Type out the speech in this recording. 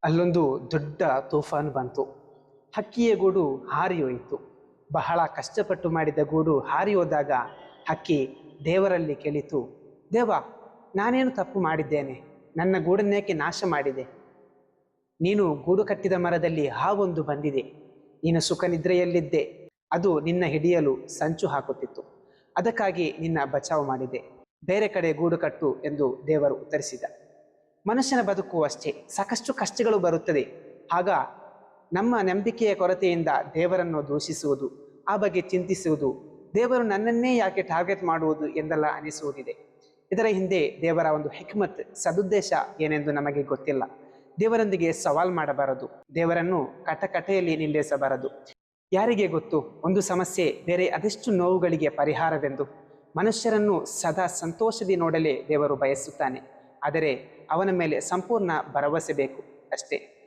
ಅಲ್ಲೊಂದು ದೊಡ್ಡ ತೂಫಾನು ಬಂತು. ಹಕ್ಕಿಯ ಗೂಡು ಹಾರಿ ಹೋಯಿತು. ಬಹಳ ಕಷ್ಟಪಟ್ಟು ಮಾಡಿದ ಗೂಡು ಹಾರಿ ಹೋದಾಗ ಹಕ್ಕಿ ದೇವರಲ್ಲಿ ಕೇಳಿತು, ದೇವ, ನಾನೇನು ತಪ್ಪು ಮಾಡಿದ್ದೇನೆ? ನನ್ನ ಗೂಡನ್ನೇಕೆ ನಾಶ ಮಾಡಿದೆ? ನೀನು ಗೂಡು ಕಟ್ಟಿದ ಮರದಲ್ಲಿ ಹಾವೊಂದು ಬಂದಿದೆ. ನೀನು ಸುಖ ನಿದ್ರೆಯಲ್ಲಿದ್ದೆ. ಅದು ನಿನ್ನ ಹಿಡಿಯಲು ಸಂಚು ಹಾಕುತ್ತಿತ್ತು. ಅದಕ್ಕಾಗಿ ನಿನ್ನ ಬಚಾವು ಮಾಡಿದೆ. ಬೇರೆ ಕಡೆ ಗೂಡು ಕಟ್ಟು ಎಂದು ದೇವರು ಉತ್ತರಿಸಿದ. ಮನುಷ್ಯನ ಬದುಕು ಅಷ್ಟೇ, ಸಾಕಷ್ಟು ಕಷ್ಟಗಳು ಬರುತ್ತದೆ. ಆಗ ನಮ್ಮ ನಂಬಿಕೆಯ ಕೊರತೆಯಿಂದ ದೇವರನ್ನು ದೂಷಿಸುವುದು, ಆ ಬಗ್ಗೆ ಚಿಂತಿಸುವುದು, ದೇವರು ನನ್ನನ್ನೇ ಯಾಕೆ ಟಾರ್ಗೆಟ್ ಮಾಡುವುದು ಎಂದೆಲ್ಲ ಅನಿಸುವುದಿದೆ. ಇದರ ಹಿಂದೆ ದೇವರ ಒಂದು ಹಿಕ್ಮತ್, ಸದುದ್ದೇಶ ಏನೆಂದು ನಮಗೆ ಗೊತ್ತಿಲ್ಲ. ದೇವರೊಂದಿಗೆ ಸವಾಲ್ ಮಾಡಬಾರದು, ದೇವರನ್ನು ಕಟಕಟೆಯಲ್ಲಿ ನಿಲ್ಲಿಸಬಾರದು. ಯಾರಿಗೆ ಗೊತ್ತು ಒಂದು ಸಮಸ್ಯೆ ಬೇರೆ ಅದೆಷ್ಟು ನೋವುಗಳಿಗೆ ಪರಿಹಾರವೆಂದು. ಮನುಷ್ಯರನ್ನು ಸದಾ ಸಂತೋಷದಿ ನೋಡಲೇ ದೇವರು ಬಯಸುತ್ತಾನೆ. ಆದರೆ ಅವನ ಮೇಲೆ ಸಂಪೂರ್ಣ ಭರವಸೆ ಬೇಕು ಅಷ್ಟೇ.